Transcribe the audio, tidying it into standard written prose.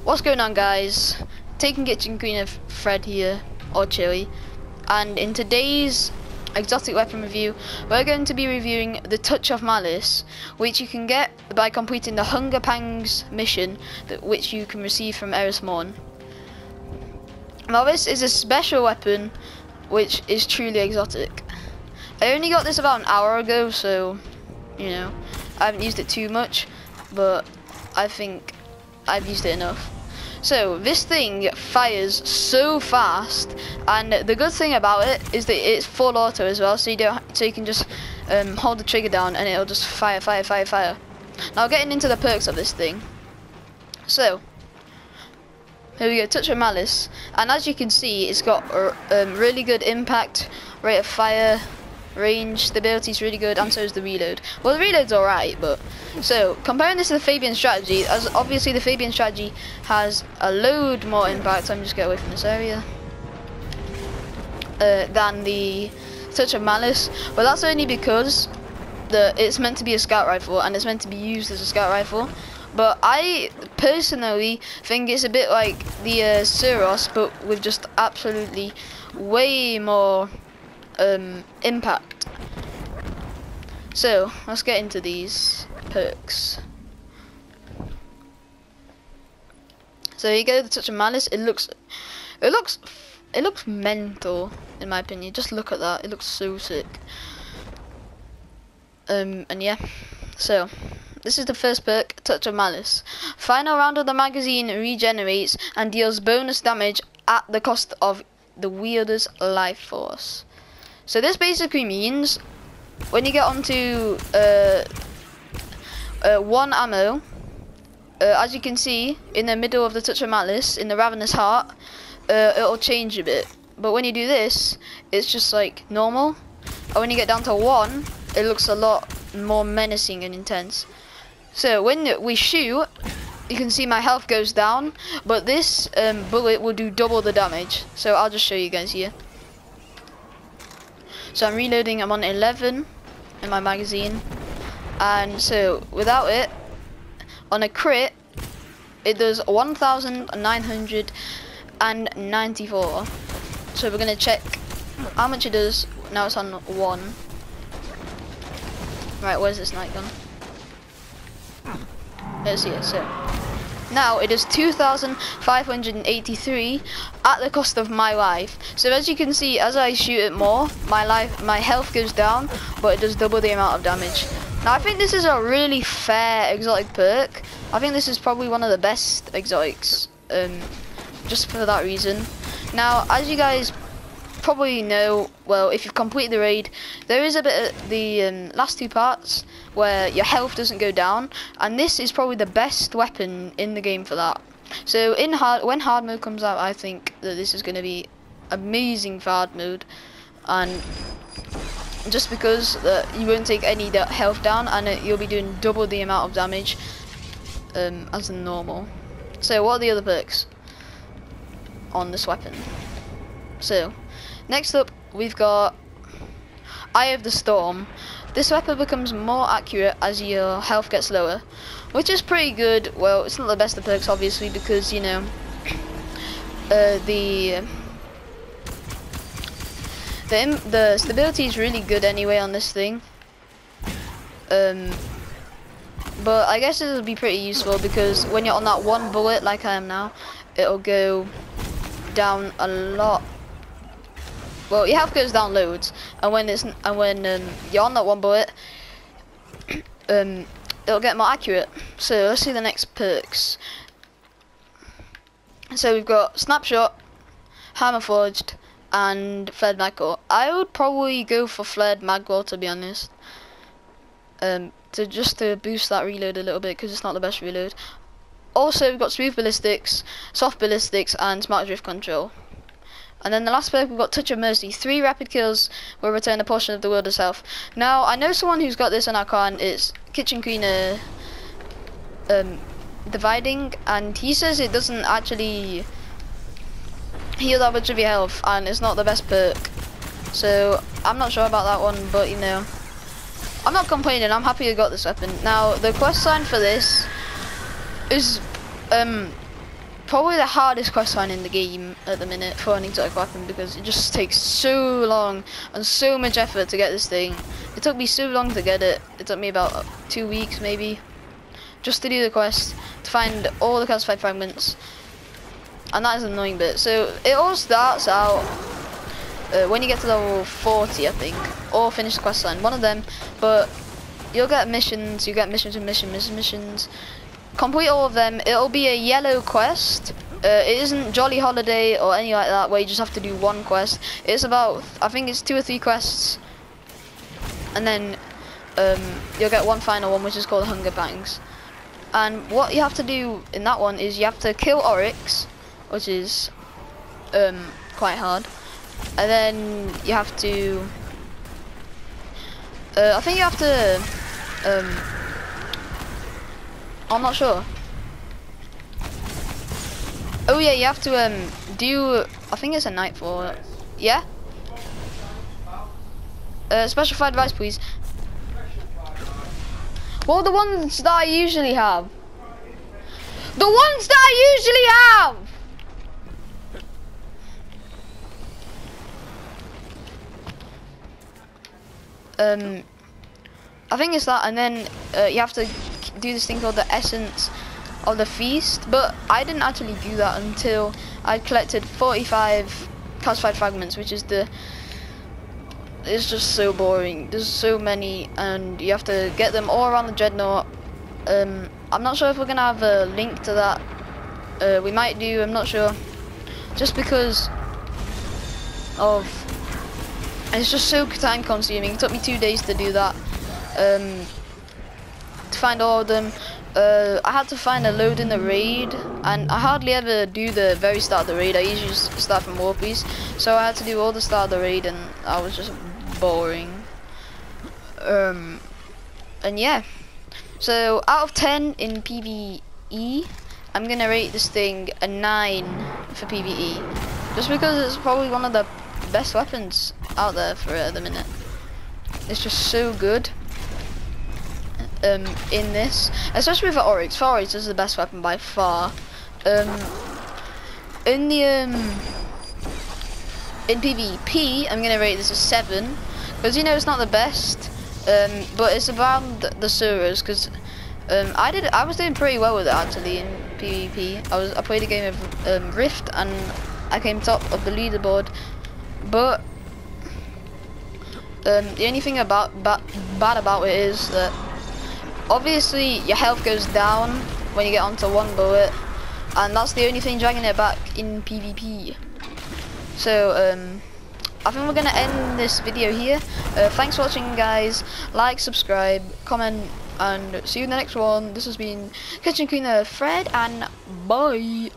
What's going on, guys? Taking Kitchen Queen of Fred here, or Chili, and in today's exotic weapon review, we're going to be reviewing the Touch of Malice, which you can get by completing the Hunger Pangs mission, which you can receive from Eris Morn. Now this is a special weapon, which is truly exotic. I only got this about an hour ago, so, you know, I haven't used it too much, but I think I've used it enough. So this thing fires so fast, and the good thing about it is that it's full auto as well, so you can just hold the trigger down and it'll just fire. Now getting into the perks of this thing. So here we go, Touch of Malice, and as you can see, it's got really good impact, rate of fire, range, stability is really good, and so is the reload. Well, the reload's alright, but so comparing this to the Fabian strategy, as obviously the Fabian strategy has a load more impact. I'm just get away from this area than the Touch of Malice, but that's only because it's meant to be a scout rifle and it's meant to be used as a scout rifle. But I personally think it's a bit like the Suros, but with just absolutely way more impact. So let's get into these perks. So here you go, the Touch of Malice. It looks mental in my opinion. Just look at that, it looks so sick. And yeah, so this is the first perk, Touch of Malice. Final round of the magazine regenerates and deals bonus damage at the cost of the wielder's life force. So this basically means when you get onto one ammo, as you can see in the middle of the Touch of Malice, in the Ravenous Heart, it'll change a bit. But when you do this, it's just like normal. And when you get down to one, it looks a lot more menacing and intense. So when we shoot, you can see my health goes down, but this bullet will do double the damage. So I'll just show you guys here. So I'm reloading, I'm on 11 in my magazine, and so without it, on a crit, it does 1,994. So we're gonna check how much it does. Now it's on 1. Right, where's this night gun? Let's see it. So now it is 2,583 at the cost of my life. So as you can see, as I shoot it more, my health goes down, but it does double the amount of damage. Now I think this is a really fair exotic perk. I think this is probably one of the best exotics, just for that reason. Now, as you guys probably know, well, if you've completed the raid, there is a bit of the last two parts where your health doesn't go down, and this is probably the best weapon in the game for that. So when hard mode comes out, I think that this is going to be amazing for hard mode, and just because you won't take any health down, and you'll be doing double the amount of damage as normal. So what are the other perks on this weapon? So next up, we've got Eye of the Storm. This weapon becomes more accurate as your health gets lower, which is pretty good. Well, it's not the best of perks, obviously, because, you know, the stability is really good anyway on this thing. But I guess it'll be pretty useful because when you're on that one bullet, like I am now, it'll go down a lot. Well, your health goes down loads, and when you're on that one bullet, it'll get more accurate. So let's see the next perks. So we've got Snapshot, Hammer Forged, and Flared Magwell. I would probably go for Flared Magwell, to be honest, just to boost that reload a little bit, because it's not the best reload. Also, we've got Smooth Ballistics, Soft Ballistics, and Smart Drift Control. And then the last perk, we've got Touch of Mercy. 3 rapid kills will return a portion of the wielder's health. Now, I know someone who's got this on our clan. It's Kitchen Queen Dividing, and he says it doesn't actually heal that much of your health, and it's not the best perk. So I'm not sure about that one, but you know, I'm not complaining. I'm happy I got this weapon. Now, the quest sign for this is probably the hardest quest line in the game at the minute for an exotic weapon, because it just takes so long and so much effort to get this thing. It took me so long to get it. It took me about 2 weeks maybe, just to do the quest, to find all the calcified fragments, and that is an annoying bit. So it all starts out when you get to level 40, I think, or finish the quest line, one of them. But you'll get missions. You get missions and missions. Complete all of them. It'll be a yellow quest. It isn't Jolly Holiday or any like that where you just have to do one quest. It's about, I think it's 2 or 3 quests, and then you'll get one final one, which is called Hunger Pangs. And what you have to do in that one is you have to kill Oryx, which is quite hard, and then you have to I think you have to I'm not sure. Oh yeah, you have to do, I think it's a nightfall. Yeah? Special fried rice, please. Well, the ones that I usually have. The ones that I usually have! I think it's that, and then you have to do this thing called the essence of the feast, but I didn't actually do that until I collected 45 calcified fragments, which is it's just so boring. There's so many, and you have to get them all around the dreadnought. I'm not sure if we're gonna have a link to that. We might do, I'm not sure, just because of it's just so time consuming. It took me 2 days to do that, to find all of them. I had to find a load in the raid, and I hardly ever do the very start of the raid. I usually just start from War Piece, so I had to do all the start of the raid, and I was just boring. And yeah, so out of 10 in PvE, I'm gonna rate this thing a 9 for PvE, just because it's probably one of the best weapons out there for it at the minute. It's just so good in this, especially with the Oryx. Oryx is the best weapon by far. In PvP, I'm gonna rate this a 7, because you know it's not the best, but it's around the Suras, because I was doing pretty well with it actually in PvP. I played a game of Rift, and I came top of the leaderboard. But the only thing bad about it is that obviously your health goes down when you get onto one bullet, and that's the only thing dragging it back in PvP. So I think we're gonna end this video here. Thanks for watching, guys. Like, subscribe, comment, and see you in the next one. This has been Kitchen Cleaner Fred, and bye.